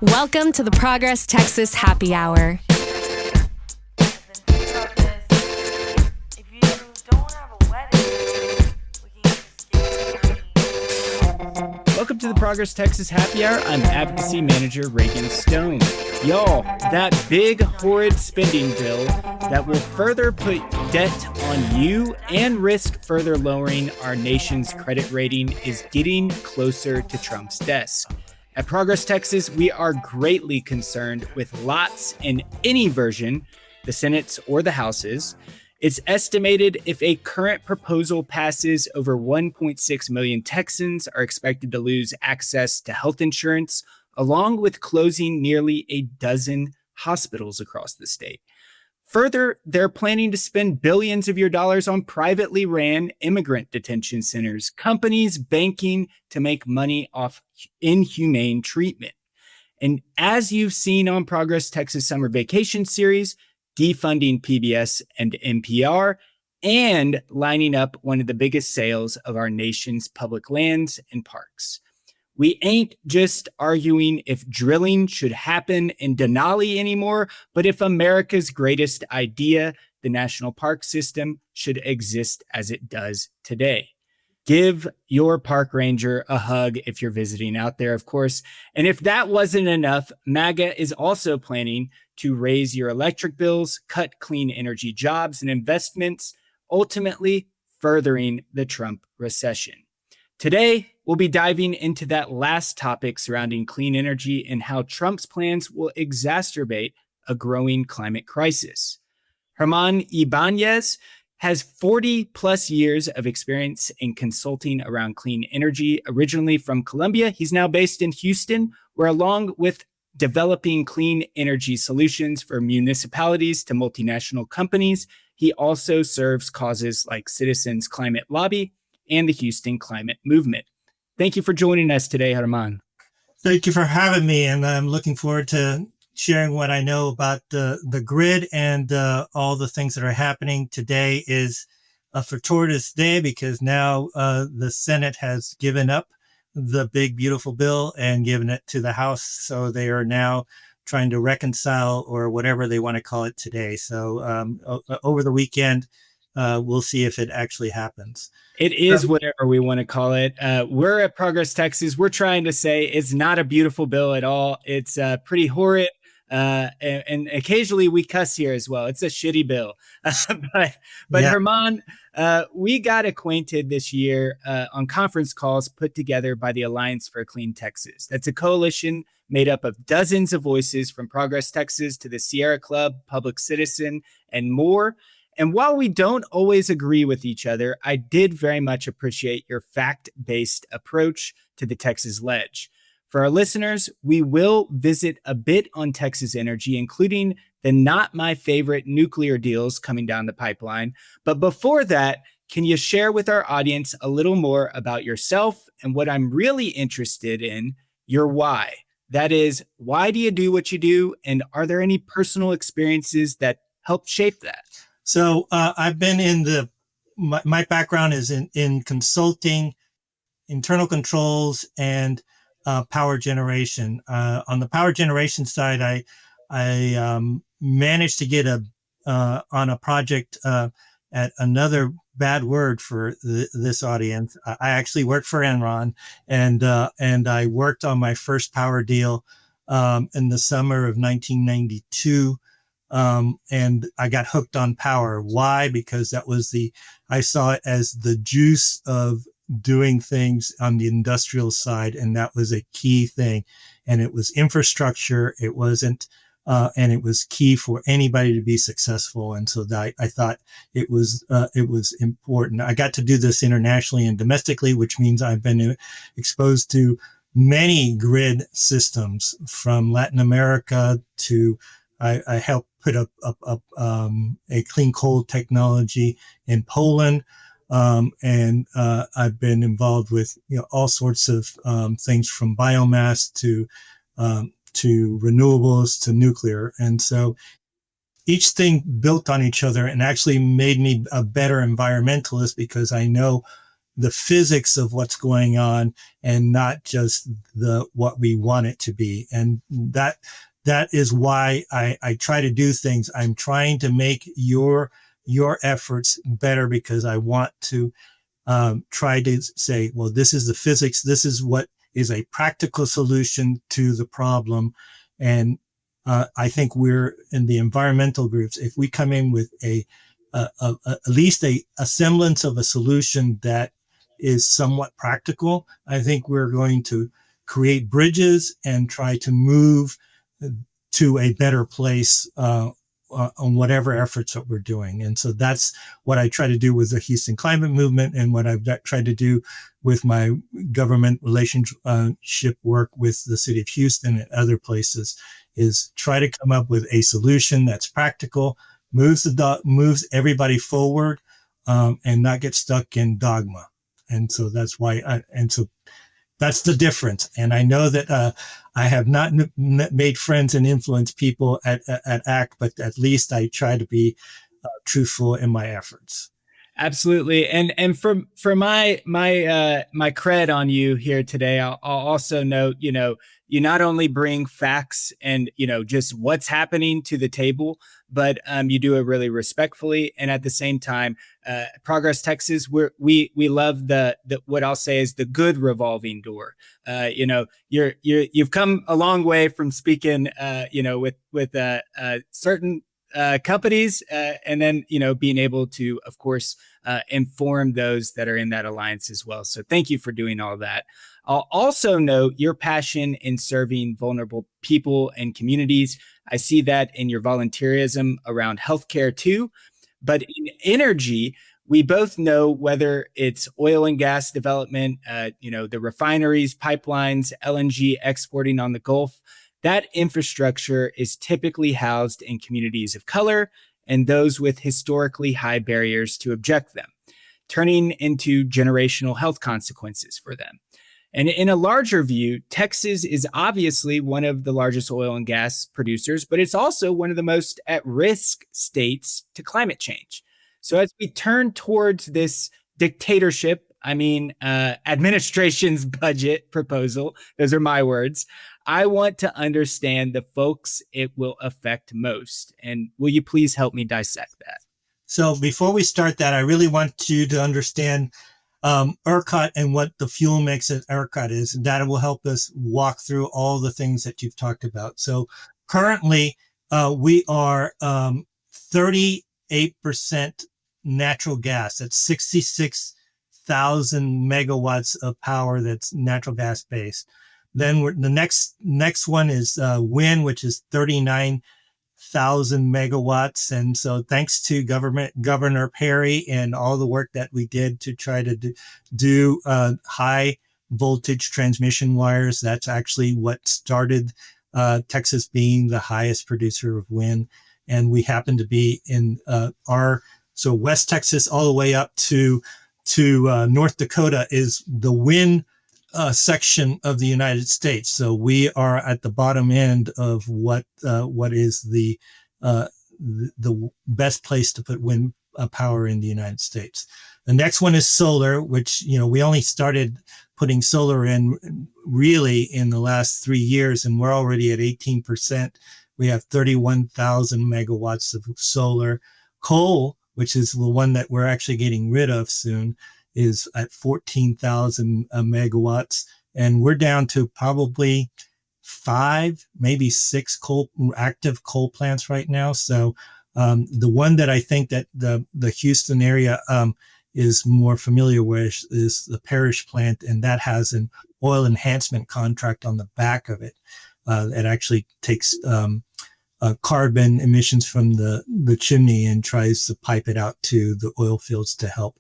Welcome to the Progress Texas Happy Hour. Welcome to the Progress Texas Happy Hour. I'm Advocacy Manager Reagan Stone. Y'all, that big, horrid spending bill that will further put debt on you and risk further lowering our nation's credit rating is getting closer to Trump's desk. At Progress Texas, we are greatly concerned with lots in any version, the Senate's or the House's. It's estimated if a current proposal passes, over 1.6 million Texans are expected to lose access to health insurance, along with closing nearly a dozen hospitals across the state. Further, they're planning to spend billions of your dollars on privately ran immigrant detention centers, companies banking to make money off inhumane treatment. And as you've seen on Progress Texas Summer Vacation Series, defunding PBS and NPR, and lining up one of the biggest sales of our nation's public lands and parks. We ain't just arguing if drilling should happen in Denali anymore, but if America's greatest idea, the national park system, should exist as it does today. Give your park ranger a hug if you're visiting out there, of course. And if that wasn't enough, MAGA is also planning to raise your electric bills, cut clean energy jobs and investments, ultimately furthering the Trump recession. Today, we'll be diving into that last topic surrounding clean energy and how Trump's plans will exacerbate a growing climate crisis. Germán Ibanez has 40 plus years of experience in consulting around clean energy. Originally from Colombia, he's now based in Houston, where along with developing clean energy solutions for municipalities to multinational companies, he also serves causes like Citizens Climate Lobby and the Houston Climate Movement. Thank you for joining us today, Germán. Thank you for having me, and I'm looking forward to sharing what I know about the grid and all the things that are happening. Today is a fortuitous day because now the Senate has given up the big, beautiful bill and given it to the House. So they are now trying to reconcile, or whatever they want to call it today. So over the weekend, we'll see if it actually happens. It is whatever we want to call it. We're at Progress Texas. We're trying to say it's not a beautiful bill at all. It's pretty horrid. And occasionally we cuss here as well. It's a shitty bill. But yeah. Germán, we got acquainted this year on conference calls put together by the Alliance for a Clean Texas. That's a coalition made up of dozens of voices from Progress Texas to the Sierra Club, Public Citizen, and more. And while we don't always agree with each other, I did very much appreciate your fact-based approach to the Texas Ledge. For our listeners, we will visit a bit on Texas energy, including the not my favorite nuclear deals coming down the pipeline. But before that, can you share with our audience a little more about yourself and what I'm really interested in, your why? That is, why do you do what you do? And are there any personal experiences that helped shape that? So I've been my background is in consulting, internal controls, and power generation. On the power generation side, I managed to get on a project at another bad word for this audience. I actually worked for Enron, and I worked on my first power deal in the summer of 1992. And I got hooked on power. Why? Because I saw it as the juice of doing things on the industrial side. And that was a key thing. And it was infrastructure. It wasn't, and it was key for anybody to be successful. And so I thought it was important. I got to do this internationally and domestically, which means I've been exposed to many grid systems from Latin America to, I helped put up a clean coal technology in Poland. And I've been involved with, all sorts of things from biomass to renewables to nuclear. And so each thing built on each other and actually made me a better environmentalist because I know the physics of what's going on and not just what we want it to be. And that is why I try to do things. I'm trying to make your efforts better, because I want to try to say, well, this is the physics. This is what is a practical solution to the problem. And I think we're in the environmental groups. If we come in with at least a semblance of a solution that is somewhat practical, I think we're going to create bridges and try to move to a better place on whatever efforts that we're doing. And so that's what I try to do with the Houston Climate Movement, and what I've tried to do with my government relationship work with the city of Houston and other places, is try to come up with a solution that's practical, moves everybody forward, and not get stuck in dogma. And so that's why that's the difference. And I know that I have not made friends and influenced people at ACT, but at least I try to be truthful in my efforts. Absolutely. And for my cred on you here today, I'll also note, you not only bring facts and, just what's happening to the table, but you do it really respectfully. And at the same time, Progress Texas, we love the what I'll say is the good revolving door. You've come a long way from speaking, with certain companies, and then, being able to, of course, inform those that are in that alliance as well. So thank you for doing all that. I'll also note your passion in serving vulnerable people and communities. I see that in your volunteerism around healthcare too. But in energy, we both know, whether it's oil and gas development, the refineries, pipelines, LNG exporting on the Gulf, that infrastructure is typically housed in communities of color and those with historically high barriers to object them, turning into generational health consequences for them. And in a larger view, Texas is obviously one of the largest oil and gas producers, but it's also one of the most at-risk states to climate change. So as we turn towards this dictatorship, administration's budget proposal, those are my words, I want to understand the folks it will affect most. And will you please help me dissect that? So before we start that, I really want you to understand ERCOT and what the fuel mix at ERCOT is. And that will help us walk through all the things that you've talked about. So currently, we are 38% natural gas. That's 66,000 megawatts of power that's natural gas based. Then the next one is wind, which is 39,000 megawatts. And so thanks to Governor Perry and all the work that we did to try to do high voltage transmission wires, that's actually what started Texas being the highest producer of wind. And we happen to be in so West Texas all the way up to North Dakota is the wind section of the United States. So we are at the bottom end of what is the best place to put wind power in the United States. The next one is solar, which, we only started putting solar in really in the last 3 years, and we're already at 18%. We have 31,000 megawatts of solar. Coal, which is the one that we're actually getting rid of soon, is at 14,000 megawatts. And we're down to probably 5, maybe 6 active coal plants right now. So the one that I think that the Houston area is more familiar with is the Parrish plant, and that has an oil enhancement contract on the back of it. It actually takes carbon emissions from the chimney and tries to pipe it out to the oil fields to help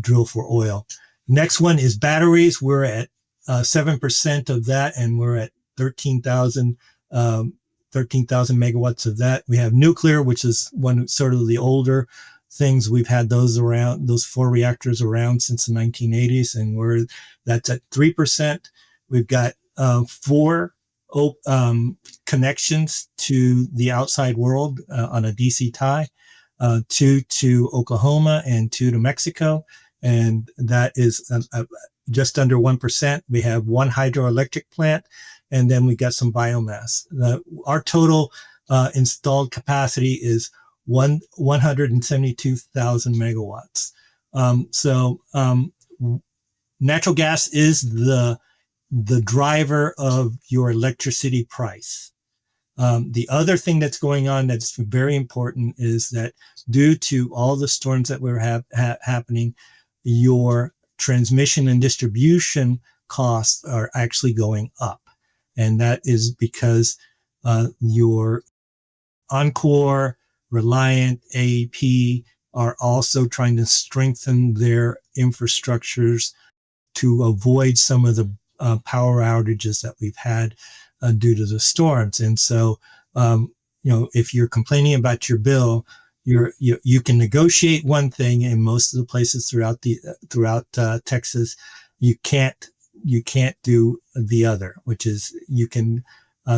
drill for oil. Next one is batteries. We're at 7% of that, and we're at 13,000 megawatts of that. We have nuclear, which is one sort of the older things. We've had those 4 reactors around since the 1980s, and that's at 3%. We've got 4 connections to the outside world on a DC tie, 2 to Oklahoma and 2 to Mexico. and that is just under 1%. We have one hydroelectric plant, and then we got some biomass. Our total installed capacity is 172,000 megawatts. Natural gas is the driver of your electricity price. The other thing that's going on that's very important is that due to all the storms that were happening, your transmission and distribution costs are actually going up. And that is because your Encore, Reliant, AEP are also trying to strengthen their infrastructures to avoid some of the power outages that we've had due to the storms. And so, if you're complaining about your bill, you can negotiate one thing in most of the places throughout Texas. You can't do the other, which is you can.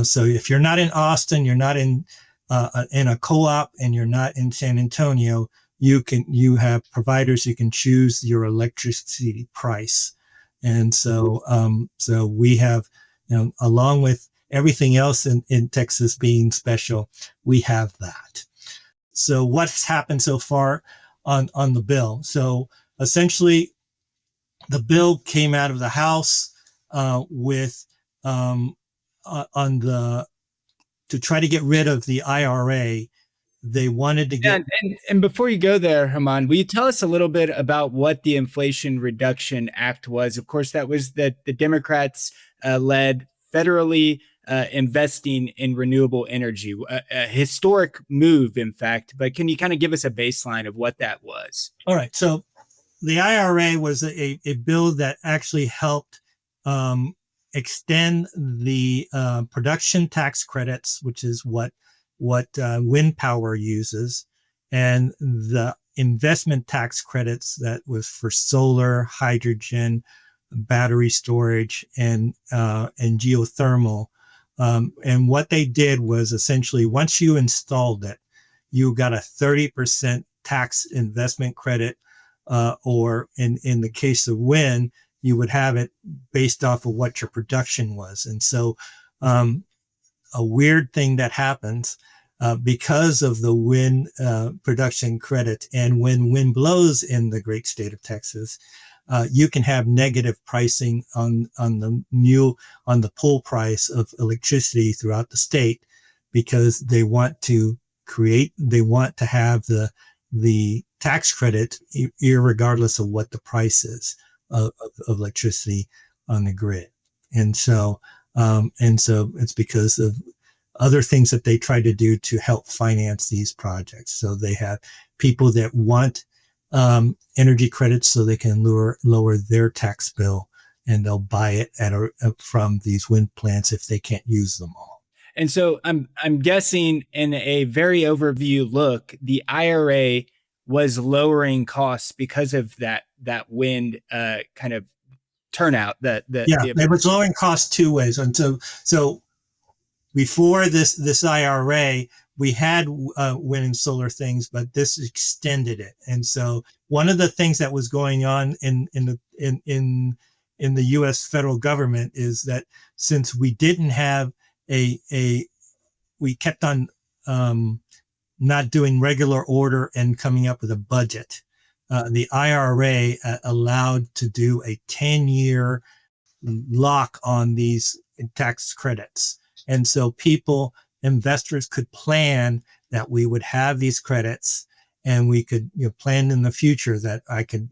So if you're not in Austin, you're not in a co-op, and you're not in San Antonio, you have providers you can choose your electricity price. And so we have, along with everything else in Texas being special, we have that. So what's happened so far on the bill? So essentially, the bill came out of the House with to try to get rid of the IRA. They wanted to get. And before you go there, Haman, will you tell us a little bit about what the Inflation Reduction Act was? Of course, that was the Democrats led federally investing in renewable energy, a historic move, in fact. But can you kind of give us a baseline of what that was? All right. So the IRA was a bill that actually helped extend the production tax credits, which is what wind power uses, and the investment tax credits that was for solar, hydrogen, battery storage, and geothermal. And what they did was essentially, once you installed it, you got a 30% tax investment credit, or in the case of wind, you would have it based off of what your production was. And so a weird thing that happens because of the wind production credit, and when wind blows in the great state of Texas, you can have negative pricing on the pull price of electricity throughout the state, because they want to have the tax credit irregardless of what the price is of electricity on the grid. And so it's because of other things that they try to do to help finance these projects. So they have people that want energy credits so they can lower their tax bill, and they'll buy it from these wind plants if they can't use them all. And so I'm guessing, in a very overview look, the IRA was lowering costs because of that wind kind of turnout. It was lowering costs two ways. And so before this IRA, we had wind and solar things, but this extended it. And so one of the things that was going on in the U.S. federal government is that since we didn't have we kept on not doing regular order and coming up with a budget. The IRA allowed to do a 10-year lock on these tax credits. And so investors could plan that we would have these credits, and we could plan in the future that I could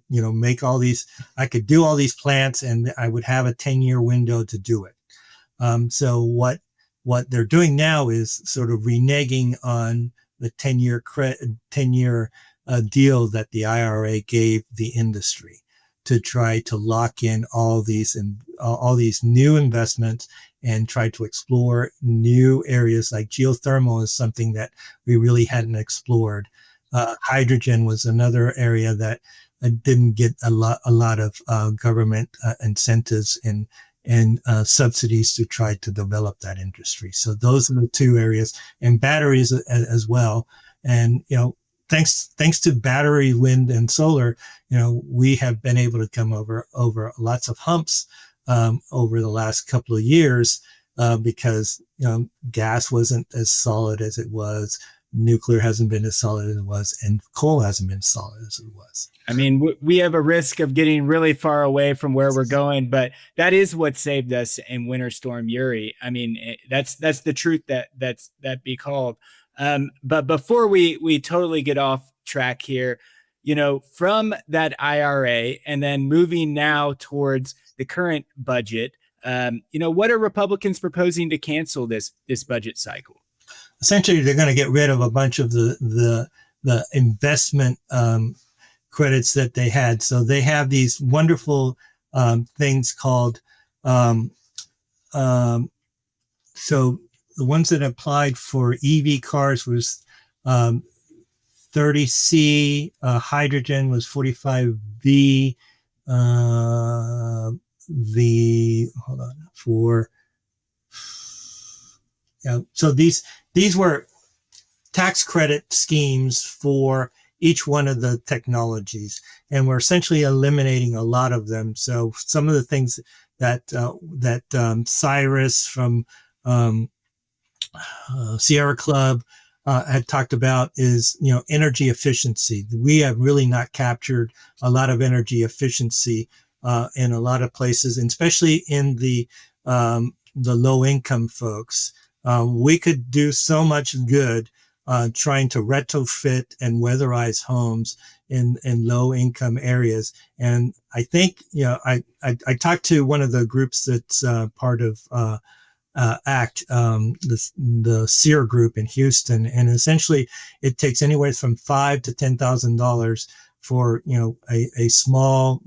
I could do all these plants, and I would have a 10-year window to do it. So what they're doing now is sort of reneging on the 10-year deal that the IRA gave the industry to try to lock in all these new investments and try to explore new areas. Like geothermal is something that we really hadn't explored. Hydrogen was another area that didn't get a lot of government incentives and subsidies to try to develop that industry. So those are the two areas, and batteries as well. And thanks to battery, wind, and solar, we have been able to come over lots of humps over the last couple of years because gas wasn't as solid as it was, nuclear hasn't been as solid as it was, and coal hasn't been as solid as it was. I mean, we have a risk of getting really far away from where we're going, but that is what saved us in Winter Storm Uri. I mean, that's the truth that be called. But before we totally get off track here, from that IRA and then moving now towards the current budget, what are Republicans proposing to cancel this budget cycle? Essentially, they're going to get rid of a bunch of the investment credits that they had. So they have these wonderful things called, so the ones that applied for EV cars was 30C, hydrogen was 45V, so these were tax credit schemes for each one of the technologies, and we're essentially eliminating a lot of them. So some of the things that Cyrus from Sierra Club had talked about is, energy efficiency. We have really not captured a lot of energy efficiency in a lot of places, and especially in the low income folks. We could do so much good trying to retrofit and weatherize homes in low income areas. And I think, I talked to one of the groups that's part of ACT, the SEER group in Houston, and essentially it takes anywhere from $5,000 to $10,000 for a small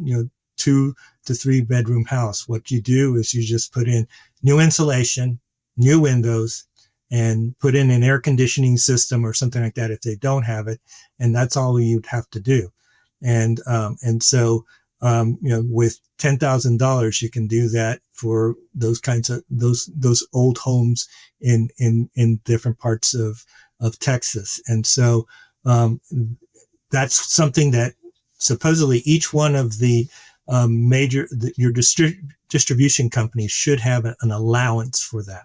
2 to 3 bedroom house. What you do is you just put in new insulation, new windows, and put in an air conditioning system or something like that if they don't have it, and that's all you'd have to do. And so with $10,000, you can do that for those kinds of those old homes in different parts of Texas. And so that's something that supposedly each one of the your distribution companies should have an allowance for that.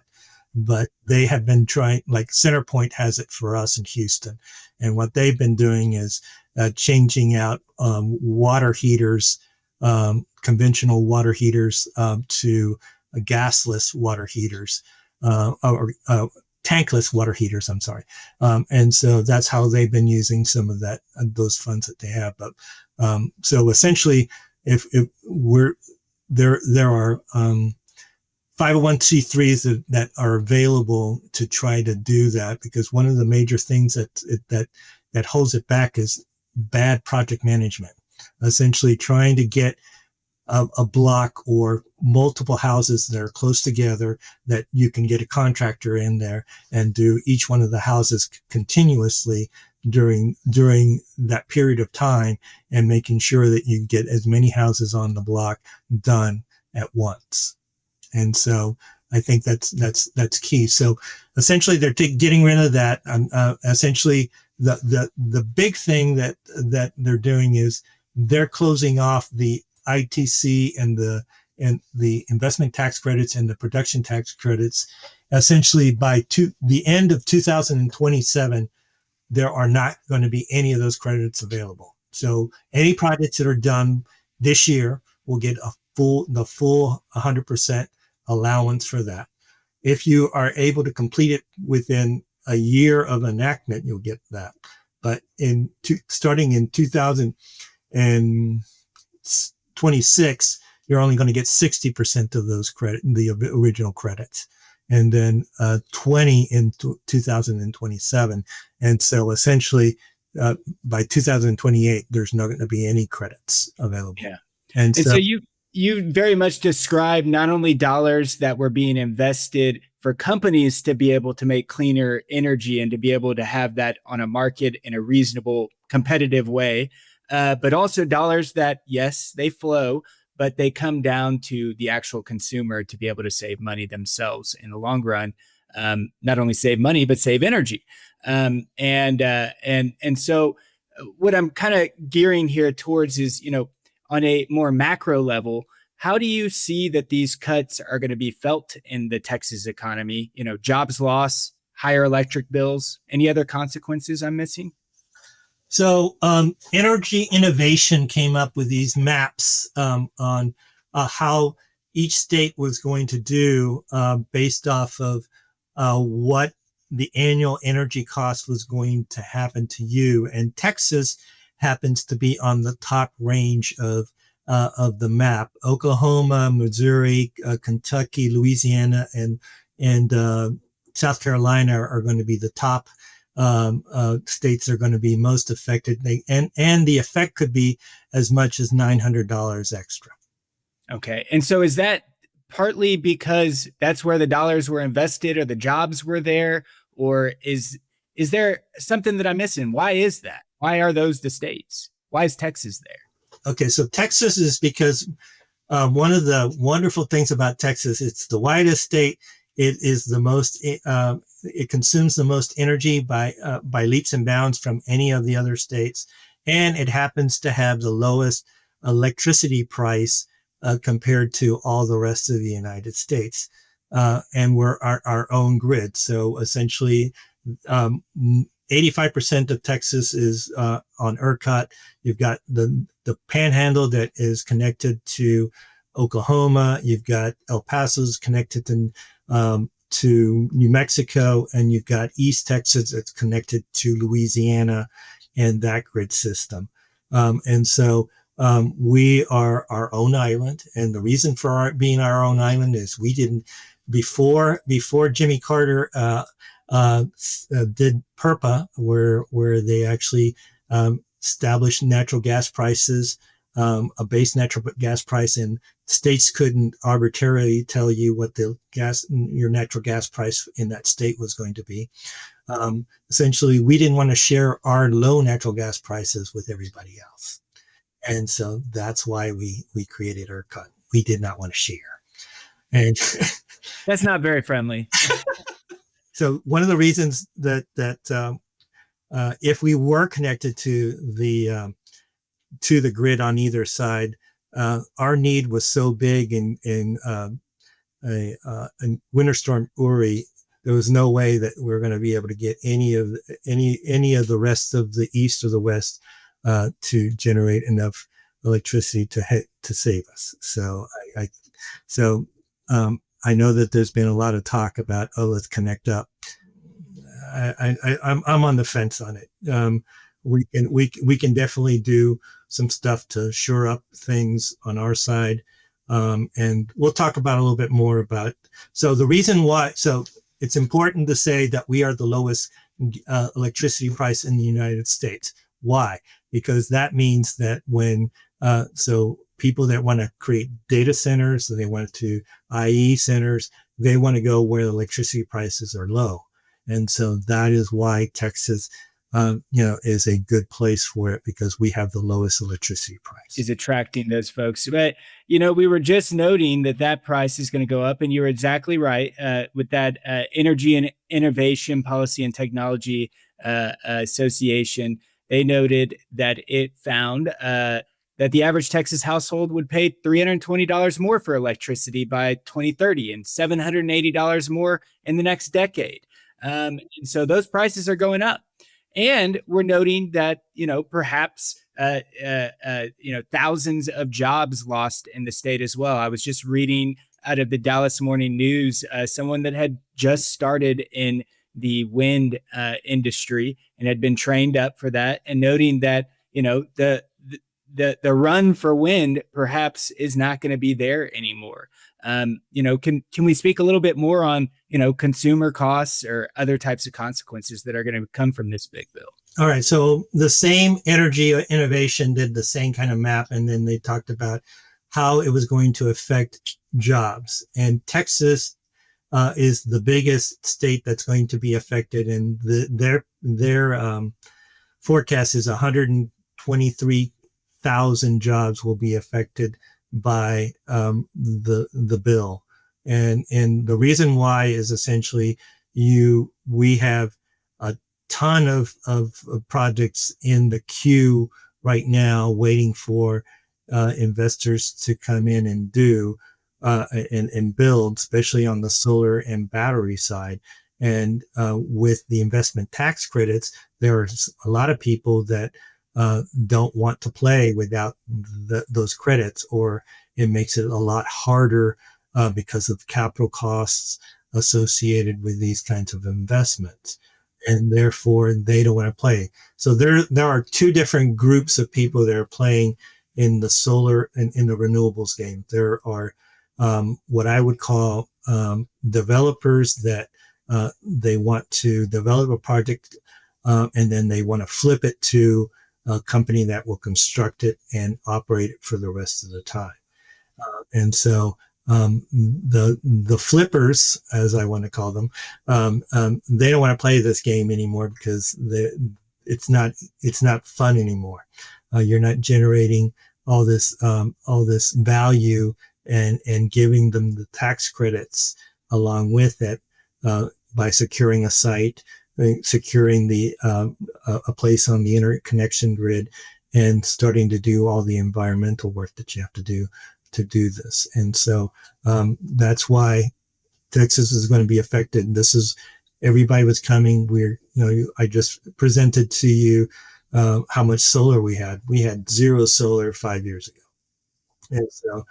But they have been trying, like CenterPoint has it for us in Houston. And what they've been doing is changing out water heaters, conventional water heaters to gasless water heaters, or tankless water heaters, I'm sorry. And so that's how they've been using some of those funds that they have. But so essentially, if we're there are 501c3s that are available to try to do that, because one of the major things that holds it back is bad project management. Essentially trying to get a block or multiple houses that are close together that you can get a contractor in there and do each one of the houses continuously during that period of time, and making sure that you get as many houses on the block done at once. And so I think that's key. So essentially they're getting rid of that. Essentially the big thing that they're doing is they're closing off the ITC and the investment tax credits and the production tax credits. Essentially by the end of 2027, there are not going to be any of those credits available. So any projects that are done this year will get the full 100% allowance for that. If you are able to complete it within a year of enactment, you'll get that. But starting in 2026, you're only going to get 60% of those the original credits, and then 20 in 2027. And so essentially, by 2028, there's not going to be any credits available. Yeah. And so you very much describe not only dollars that were being invested for companies to be able to make cleaner energy and to be able to have that on a market in a reasonable, competitive way, but also dollars that, yes, they flow, but they come down to the actual consumer to be able to save money themselves in the long run. Not only save money, but save energy. And so what I'm kind of gearing here towards is, on a more macro level, how do you see that these cuts are going to be felt in the Texas economy? Jobs loss, higher electric bills, any other consequences I'm missing? So, Energy Innovation came up with these maps on how each state was going to do based off of what the annual energy cost was going to happen to you. And Texas happens to be on the top range of the map. Oklahoma, Missouri, Kentucky, Louisiana, and South Carolina are going to be the top states are going to be most affected. And the effect could be as much as $900 extra. Okay. And so is that partly because that's where the dollars were invested or the jobs were there? Or is there something that I'm missing? Why is that? Why are those the states? Why is Texas there? Okay, so Texas is because one of the wonderful things about Texas, it's the widest state. It is the most. It consumes the most energy by leaps and bounds from any of the other states, and it happens to have the lowest electricity price compared to all the rest of the United States. And we're our own grid. So essentially, 85% of Texas is on ERCOT. You've got the Panhandle that is connected to Oklahoma. You've got El Paso's connected to New Mexico, and you've got East Texas that's connected to Louisiana and that grid system. And so we are our own island. And the reason for being our own island is we didn't, before Jimmy Carter did PURPA, where they actually established natural gas prices, a base natural gas price, and states couldn't arbitrarily tell you what your natural gas price in that state was going to be. Essentially, we didn't want to share our low natural gas prices with everybody else. And so that's why we created ERCOT. We did not want to share. And that's not very friendly. So one of the reasons that if we were connected to the grid on either side, our need was so big in Winter Storm Uri, there was no way that we were going to be able to get any of the rest of the east or the west to generate enough electricity to save us. So I know that there's been a lot of talk about, let's connect up. I'm on the fence on it. We can definitely do some stuff to shore up things on our side. And we'll talk about a little bit more about, so the reason why, so it's important to say that we are the lowest electricity price in the United States. Why? Because that means that so people that want to create data centers, so they want to IE centers, they want to go where the electricity prices are low. And so that is why Texas, is a good place for it, because we have the lowest electricity price. Is attracting those folks. But, we were just noting that price is going to go up, and you're exactly right with that Energy and Innovation Policy and Technology Association. They noted that it found that the average Texas household would pay $320 more for electricity by 2030 and $780 more in the next decade. And so those prices are going up. And we're noting that, perhaps, thousands of jobs lost in the state as well. I was just reading out of the Dallas Morning News, someone that had just started in the wind industry and had been trained up for that, and noting that, the run for wind perhaps is not going to be there anymore. Can we speak a little bit more on, consumer costs or other types of consequences that are going to come from this big bill? All right. So the same Energy Innovation did the same kind of map, and then they talked about how it was going to affect jobs. And Texas is the biggest state that's going to be affected, and their forecast is 123,000 jobs will be affected by the bill. And the reason why is essentially we have ton of projects in the queue right now waiting for investors to come in and do and build, especially on the solar and battery side. And with the investment tax credits, there's a lot of people that don't want to play without those credits, or it makes it a lot harder because of capital costs associated with these kinds of investments. And therefore, they don't want to play. So there are two different groups of people that are playing in the solar and in the renewables game. There are what I would call developers that they want to develop a project and then they want to flip it to a company that will construct it and operate it for the rest of the time. And so the flippers, as I want to call them, they don't want to play this game anymore because it's not fun anymore. You're not generating all this value and giving them the tax credits along with it by securing a site, securing a place on the interconnection grid, and starting to do all the environmental work that you have to do this. And so that's why Texas is going to be affected. Everybody was coming. I just presented to you how much solar we had. We had zero solar 5 years ago. And so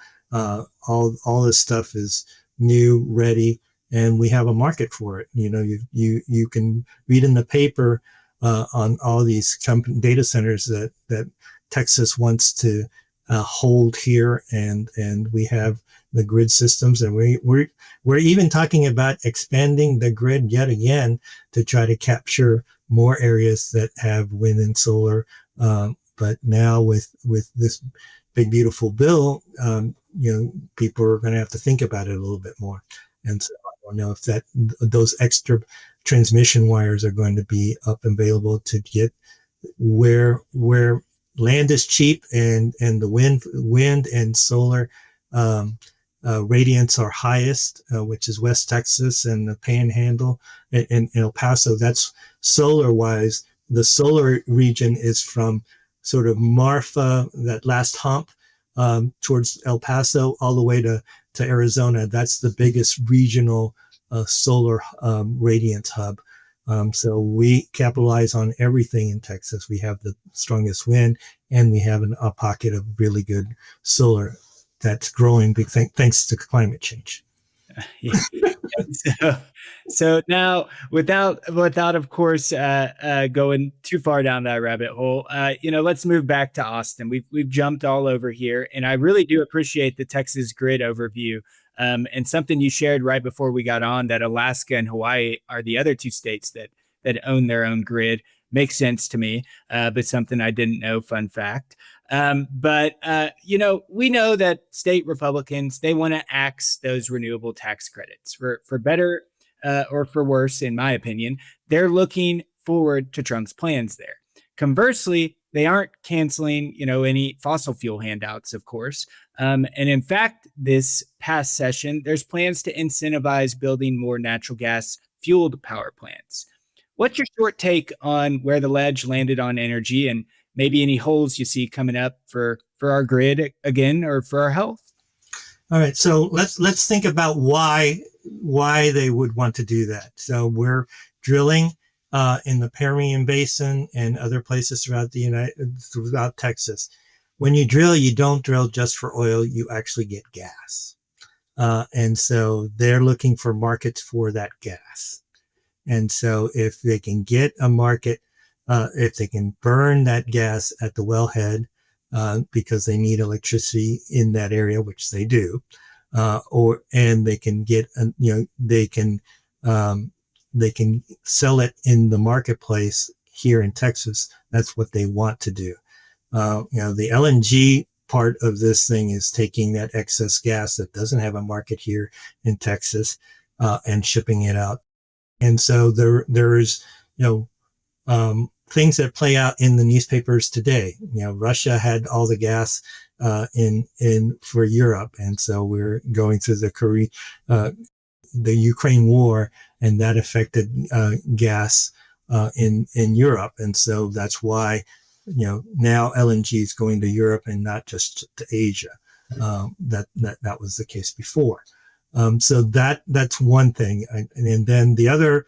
all this stuff is new, ready, and we have a market for it. You can read in the paper on all these data centers that Texas wants to hold here, and we have the grid systems, and we're even talking about expanding the grid yet again to try to capture more areas that have wind and solar. But now with this big beautiful bill, people are going to have to think about it a little bit more. And so I don't know if those extra transmission wires are going to be up and available to get where land is cheap and the wind and solar radiance are highest, which is West Texas and the Panhandle and El Paso. That's solar wise. The solar region is from sort of Marfa, that last hump, towards El Paso, all the way to Arizona. That's the biggest regional solar radiance hub. So we capitalize on everything in Texas. We have the strongest wind, and we have a pocket of really good solar that's growing thanks to climate change. So now, without of course going too far down that rabbit hole, let's move back to Austin. We've jumped all over here, and I really do appreciate the Texas grid overview. And something you shared right before we got on, that Alaska and Hawaii are the other two states that own their own grid. Makes sense to me, but something I didn't know. Fun fact. But we know that state Republicans, they want to axe those renewable tax credits for better or for worse, in my opinion. They're looking forward to Trump's plans there. Conversely, they aren't canceling, any fossil fuel handouts, of course. And in fact, this past session, there's plans to incentivize building more natural gas fueled power plants. What's your short take on where the ledge landed on energy, and maybe any holes you see coming up for our grid again, or for our health? All right, so let's think about why they would want to do that. So we're drilling in the Permian Basin and other places throughout Texas. When you drill, you don't drill just for oil; you actually get gas, and so they're looking for markets for that gas. And so if they can get a market, if they can burn that gas at the wellhead, because they need electricity in that area, which they do, and they can get, they can sell it in the marketplace here in Texas. That's what they want to do. The LNG part of this thing is taking that excess gas that doesn't have a market here in Texas, and shipping it out. And so there is, things that play out in the newspapers today. Russia had all the gas in for Europe, and so we're going through the Ukraine war, and that affected gas in Europe, and so that's why now LNG is going to Europe and not just to Asia. That was the case before. So that's one thing, and then the other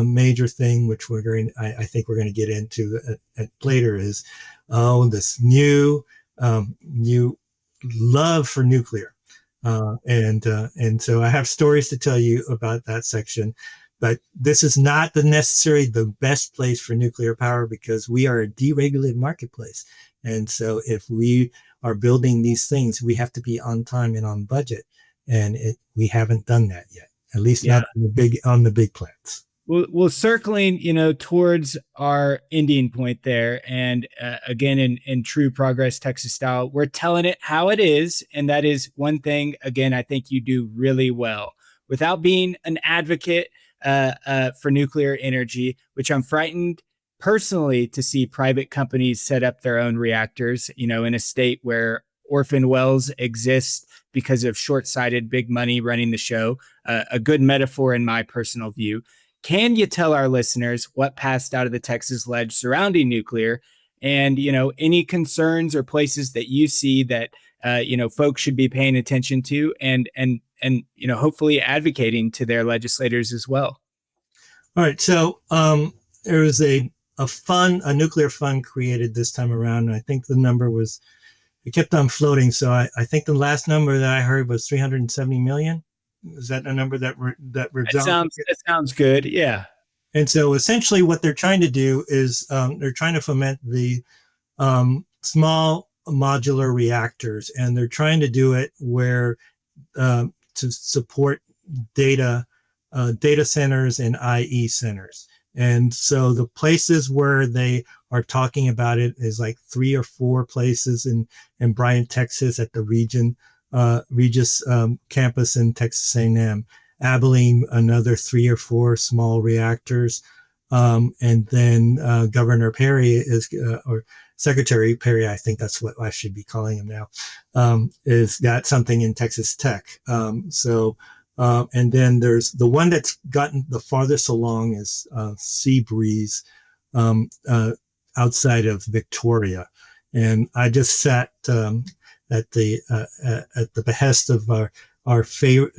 major thing, which I think we're going to get into later, is this new love for nuclear, and so I have stories to tell you about that section. But this is not necessarily the best place for nuclear power because we are a deregulated marketplace. And so if we are building these things, we have to be on time and on budget. And we haven't done that yet, at least not on the big plants. Well, circling, towards our ending point there, and again, in true Progress Texas style, we're telling it how it is, and that is one thing. Again, I think you do really well without being an advocate for nuclear energy, which I'm frightened personally to see private companies set up their own reactors. In a state where orphan wells exist because of short-sighted big money running the show. A good metaphor in my personal view. Can you tell our listeners what passed out of the Texas Ledge surrounding nuclear and, any concerns or places that you see that, folks should be paying attention to and hopefully advocating to their legislators as well? All right. So there was a nuclear fund created this time around. I think the number was, it kept on floating. So I think the last number that I heard was 370 million. Is that a number that sounds good? Yeah. And so essentially what they're trying to do is they're trying to foment the small modular reactors, and they're trying to do it where to support data centers and IE centers. And so the places where they are talking about it is like 3 or 4 places in Bryan, Texas at the Regis campus in Texas A&M, Abilene, another 3 or 4 small reactors. And then Governor Perry or Secretary Perry, I think that's what I should be calling him now, is got something in Texas Tech. And then there's the one that's gotten the farthest along is Seabreeze outside of Victoria. And I just sat at the behest of our favorite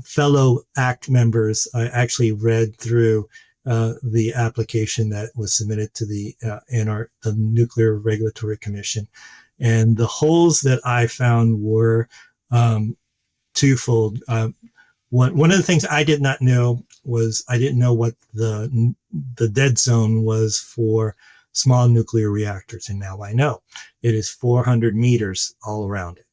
fellow ACT members. I actually read through the application that was submitted to the Nuclear Regulatory Commission, and the holes that I found were twofold. One of the things I did not know was I didn't know what the dead zone was for small nuclear reactors, and now I know. It is 400 meters all around it.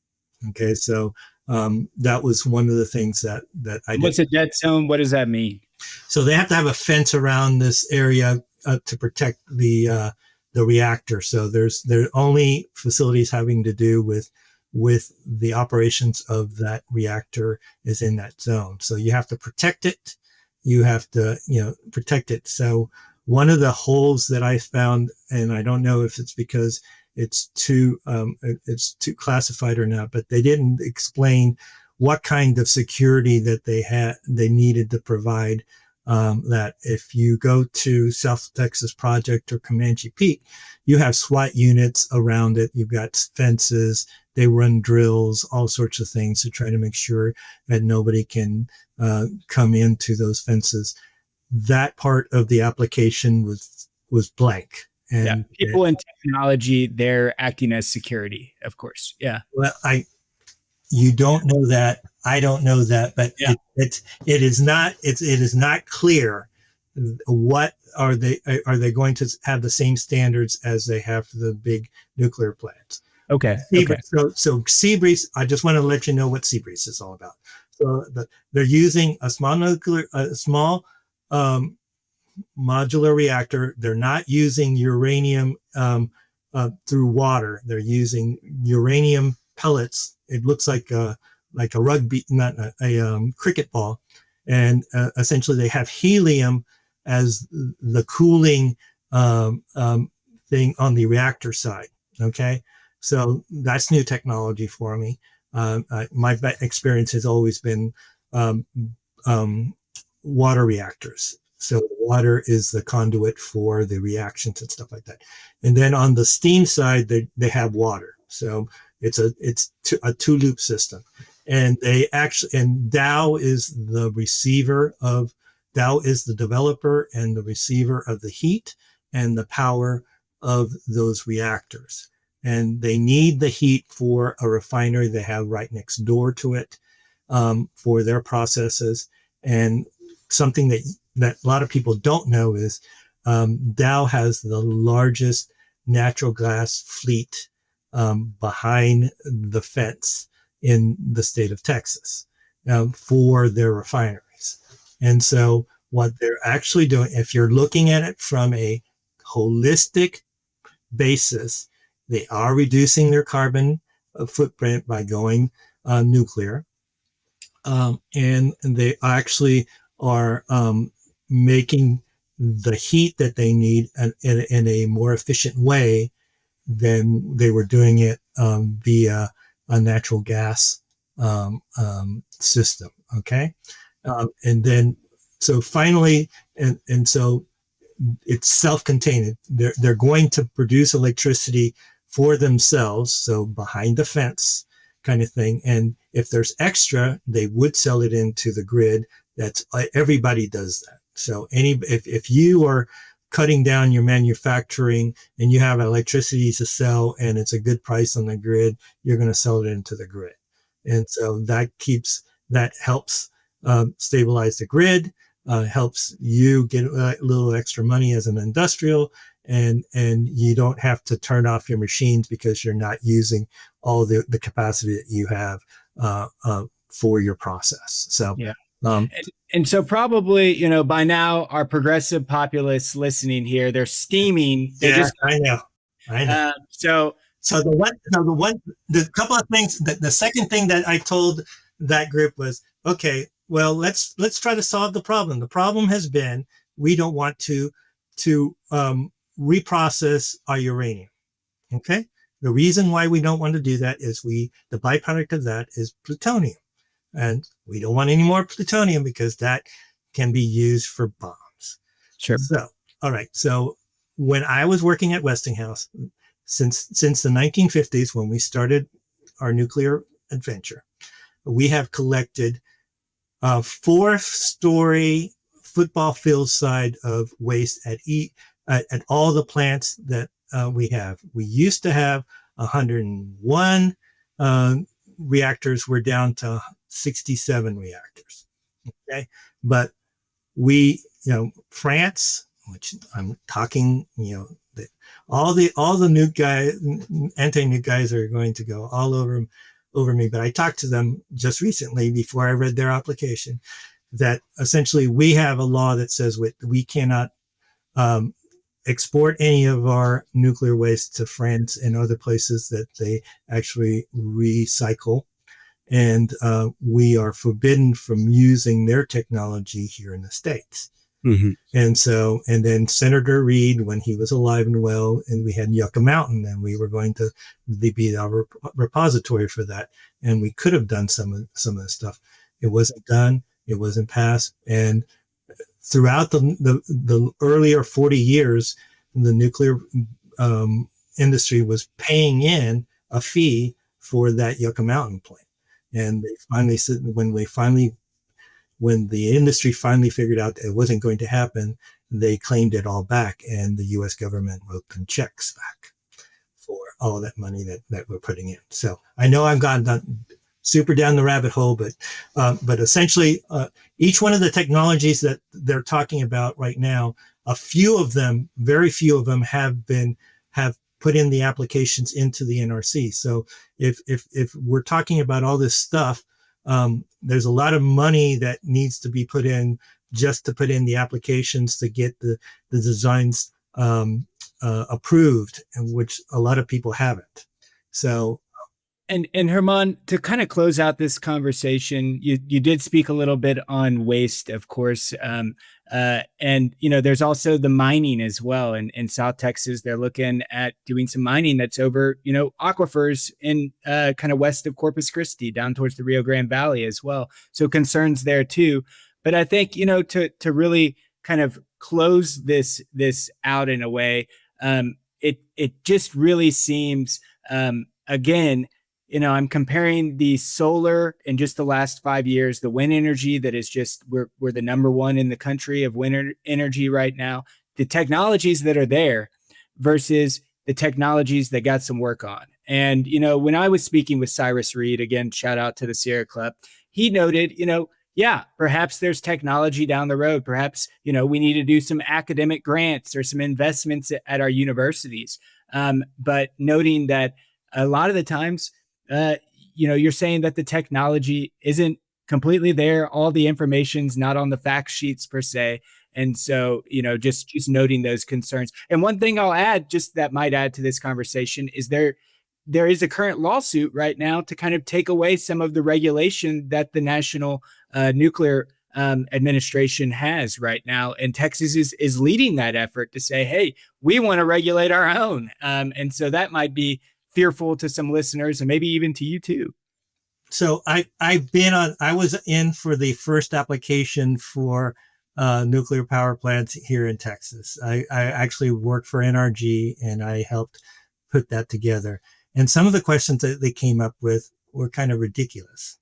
Okay, so that was one of the things that I did. What's a dead zone? What does that mean? So they have to have a fence around this area to protect the reactor. So there are only facilities having to do with the operations of that reactor is in that zone. So you have to protect it. You have to protect it. So one of the holes that I found, and I don't know if it's because it's too classified or not, but they didn't explain what kind of security that they needed to provide. That if you go to South Texas Project or Comanche Peak, you have SWAT units around it. You've got fences. They run drills, all sorts of things to try to make sure that nobody can come into those fences. That part of the application was blank. And people in technology, they're acting as security, of course. Yeah. Well, you don't know that. I don't know that, but it is not clear what are they going to have the same standards as they have for the big nuclear plants. Okay. So Seabreeze, I just want to let you know what Seabreeze is all about. So they're using a small modular reactor. They're not using uranium through water. They're using uranium pellets. It looks like a rugby, not a cricket ball, and essentially they have helium as the cooling thing on the reactor side. Okay, so that's new technology for me. My experience has always been water reactors. So the water is the conduit for the reactions and stuff like that. And then on the steam side, they have water. So it's a two loop system. And Dow is the receiver of Dow is the developer and the receiver of the heat and the power of those reactors. And they need the heat for a refinery they have right next door to it, for their processes. And something that a lot of people don't know is Dow has the largest natural gas fleet behind the fence in the state of Texas for their refineries. And so what they're actually doing, if you're looking at it from a holistic basis, they are reducing their carbon footprint by going nuclear. And they actually are making the heat that they need in a more efficient way than they were doing it via a natural gas system. Okay. And then, so finally, and so it's self-contained. They're going to produce electricity for themselves, so behind the fence kind of thing. And if there's extra, they would sell it into the grid. That's everybody does that. So if you are cutting down your manufacturing and you have electricity to sell and it's a good price on the grid, you're going to sell it into the grid. And so that helps stabilize the grid, helps you get a little extra money as an industrial, and you don't have to turn off your machines because you're not using all the capacity that you have for your process. So yeah. And so probably, by now our progressive populace listening here, they're steaming. I know. So the couple of things, the second thing that I told that group was, okay, well, let's try to solve the problem. The problem has been, we don't want to reprocess our uranium. Okay. The reason why we don't want to do that is the byproduct of that is plutonium. And we don't want any more plutonium because that can be used for bombs. Sure. So, all right. So when I was working at Westinghouse, since the 1950s, when we started our nuclear adventure, we have collected a 4-story football field side of waste at all the plants that we have. We used to have 101 reactors. We're down to 67 reactors. Okay. But France, which I'm talking, all the nuke guys, anti-nuke guys are going to go all over me. But I talked to them just recently before I read their application that essentially we have a law that says we cannot export any of our nuclear waste to France and other places that they actually recycle. And we are forbidden from using their technology here in the States. Mm-hmm. And then Senator Reid, when he was alive and well, and we had Yucca Mountain, and we were going to be our repository for that. And we could have done some of the stuff. It wasn't done. It wasn't passed. And throughout the earlier 40 years, the nuclear industry was paying in a fee for that Yucca Mountain plant. And they finally said, when the industry finally figured out that it wasn't going to happen, they claimed it all back, and the U.S. government wrote them checks back for all that money that we're putting in. So I know I've gone super down the rabbit hole, but essentially each one of the technologies that they're talking about right now, very few of them have put in the applications into the NRC. So if we're talking about all this stuff, there's a lot of money that needs to be put in just to put in the applications to get the designs approved, and which a lot of people haven't. So. And Herman, to kind of close out this conversation, you did speak a little bit on waste, of course. And, there's also the mining as well. In South Texas, they're looking at doing some mining that's over, aquifers in kind of west of Corpus Christi, down towards the Rio Grande Valley as well. So concerns there too. But I think, to really kind of close this out in a way, it just really seems, again, I'm comparing the solar in just the last 5 years, the wind energy that is just, we're the number one in the country of wind energy right now, the technologies that are there versus the technologies that got some work on. And, when I was speaking with Cyrus Reed, again, shout out to the Sierra Club, he noted, yeah, perhaps there's technology down the road. Perhaps, we need to do some academic grants or some investments at our universities. But noting that a lot of the times, you're saying that the technology isn't completely there. All the information's not on the fact sheets per se. And so, just noting those concerns. And one thing I'll add, just that might add to this conversation, is there is a current lawsuit right now to kind of take away some of the regulation that the National Nuclear Administration has right now. And Texas is leading that effort to say, hey, we want to regulate our own. And so that might be fearful to some listeners and maybe even to you too. So I was in for the first application for nuclear power plants here in Texas. I actually worked for NRG and I helped put that together. And some of the questions that they came up with were kind of ridiculous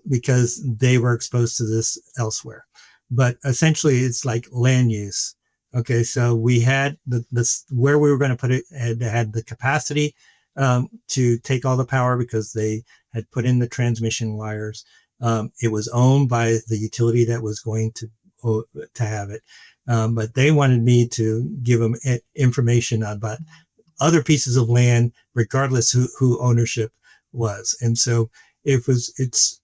because they were exposed to this elsewhere. But essentially, it's like land use. Okay, so we had this where we were going to put it had the capacity to take all the power because they had put in the transmission wires. It was owned by the utility that was going to have it, but they wanted me to give them information about other pieces of land, regardless who ownership was. And so it's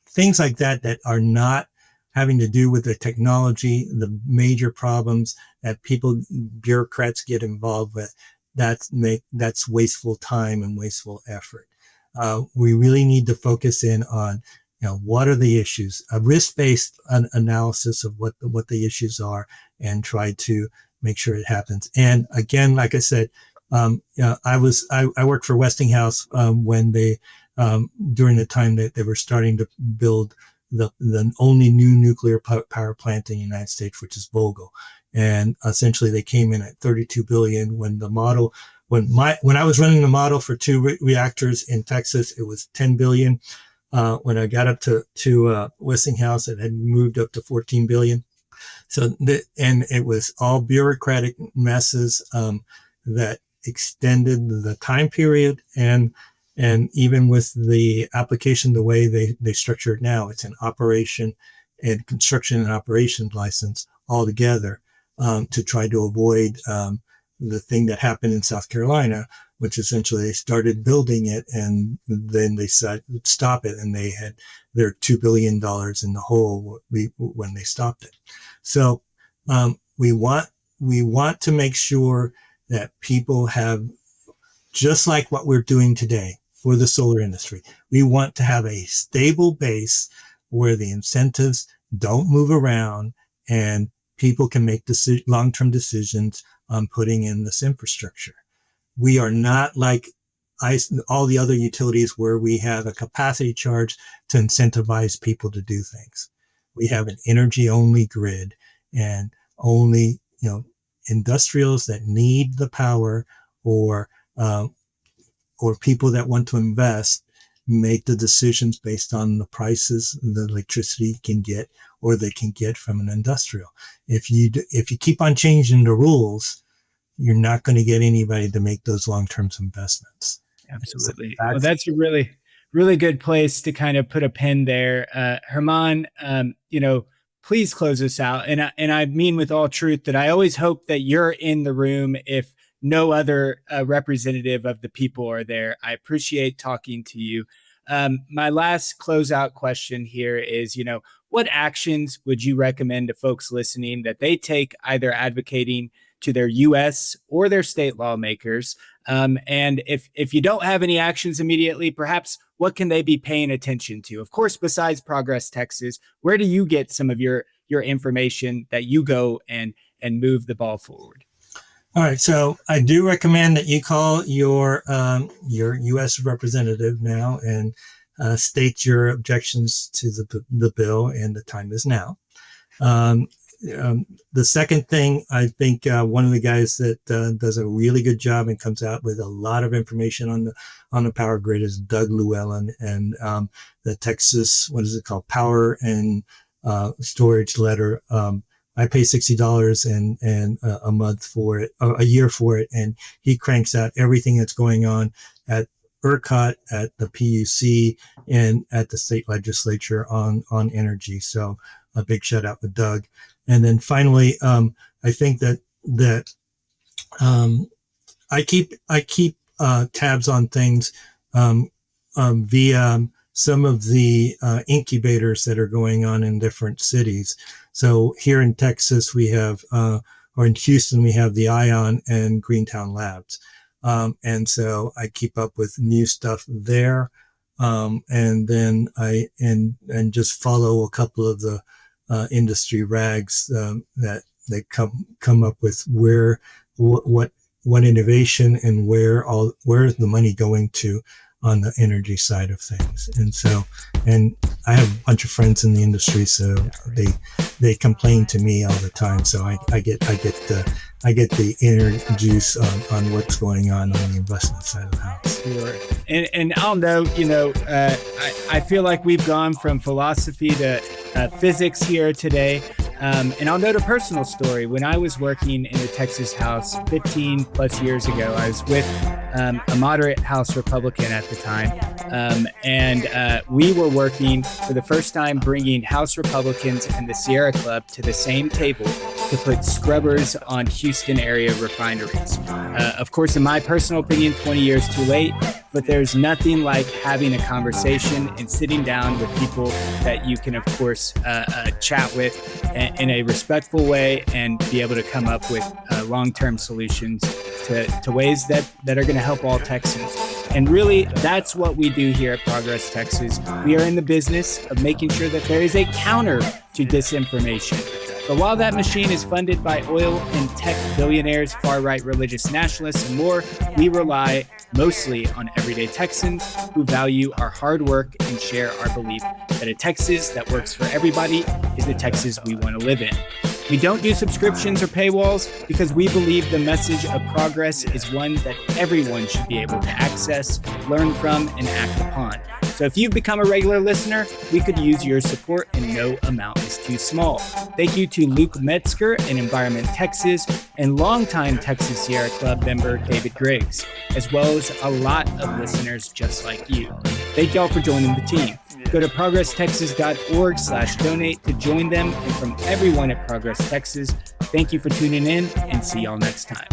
things like that are not having to do with the technology, the major problems that bureaucrats get involved with. That's wasteful time and wasteful effort. We really need to focus in on, what are the issues, a risk-based analysis of what the issues are, and try to make sure it happens. And again, like I said, I worked for Westinghouse when they during the time that they were starting to build the only new nuclear power plant in the United States, which is Vogtle. And essentially they came in at 32 billion when I was running the model for two reactors in Texas, it was 10 billion. When I got up to Westinghouse, it had moved up to 14 billion. So, and it was all bureaucratic messes that extended the time period, and even with the application, the way they structure it now, it's an operation and construction and operations license altogether to try to avoid the thing that happened in South Carolina, which essentially they started building it and then they said stop it, and they had their $2 billion in the hole when they stopped it. So we want to make sure that people have, just like what we're doing today for the solar industry, we want to have a stable base where the incentives don't move around and people can make long-term decisions on putting in this infrastructure. We are not like all the other utilities where we have a capacity charge to incentivize people to do things. We have an energy-only grid, and only, industrials that need the power or people that want to invest make the decisions based on the prices the electricity can get or they can get from an industrial. If you keep on changing the rules, you're not going to get anybody to make those long-term investments. Absolutely. So that's a really, really good place to kind of put a pin there. Herman, please close us out. And I mean with all truth that I always hope that you're in the room if no other representative of the people are there. I appreciate talking to you. My last closeout question here is, what actions would you recommend to folks listening that they take, either advocating to their U.S. or their state lawmakers? And if you don't have any actions immediately, perhaps what can they be paying attention to? Of course, besides Progress Texas, where do you get some of your information that you go and move the ball forward? All right, so I do recommend that you call your U.S. representative now and state your objections to the bill, and the time is now. the second thing, I think one of the guys that does a really good job and comes out with a lot of information on the power grid is Doug Llewellyn, and the Texas, what is it called, Power and Storage Letter. I pay $60 and a month for it, a year for it, and he cranks out everything that's going on at ERCOT, at the PUC, and at the state legislature on energy. So a big shout out to Doug. And then finally, I think that I keep tabs on things via some of the incubators that are going on in different cities. So here in Texas, we have, or in Houston, we have the ION and Greentown Labs. And so I keep up with new stuff there. And then and just follow a couple of the industry rags that they come up with what innovation and where's the money going to on the energy side of things. And so, and I have a bunch of friends in the industry, so they complain to me all the time. So I get the inner juice on what's going on the investment side of the house. Sure. And I'll note, I feel like we've gone from philosophy to physics here today. And I'll note a personal story. When I was working in the Texas House 15 plus years ago, I was with a moderate House Republican at the time. And we were working for the first time bringing House Republicans and the Sierra Club to the same table to put scrubbers on Houston area refineries. Of course, in my personal opinion, 20 years too late, but there's nothing like having a conversation and sitting down with people that you can, of course, chat with in a respectful way and be able to come up with long-term solutions to ways that are going to help all Texans. And really, that's what we do here at Progress Texas. We are in the business of making sure that there is a counter to disinformation. But while that machine is funded by oil and tech billionaires, far-right religious nationalists, and more, we rely mostly on everyday Texans who value our hard work and share our belief that a Texas that works for everybody is the Texas we want to live in. We don't do subscriptions or paywalls because we believe the message of progress is one that everyone should be able to access, learn from, and act upon. So if you've become a regular listener, we could use your support and no amount is too small. Thank you to Luke Metzger and Environment Texas and longtime Texas Sierra Club member David Griggs, as well as a lot of listeners just like you. Thank y'all for joining the team. Go to progresstexas.org/donate to join them. And from everyone at Progress Texas, thank you for tuning in and see y'all next time.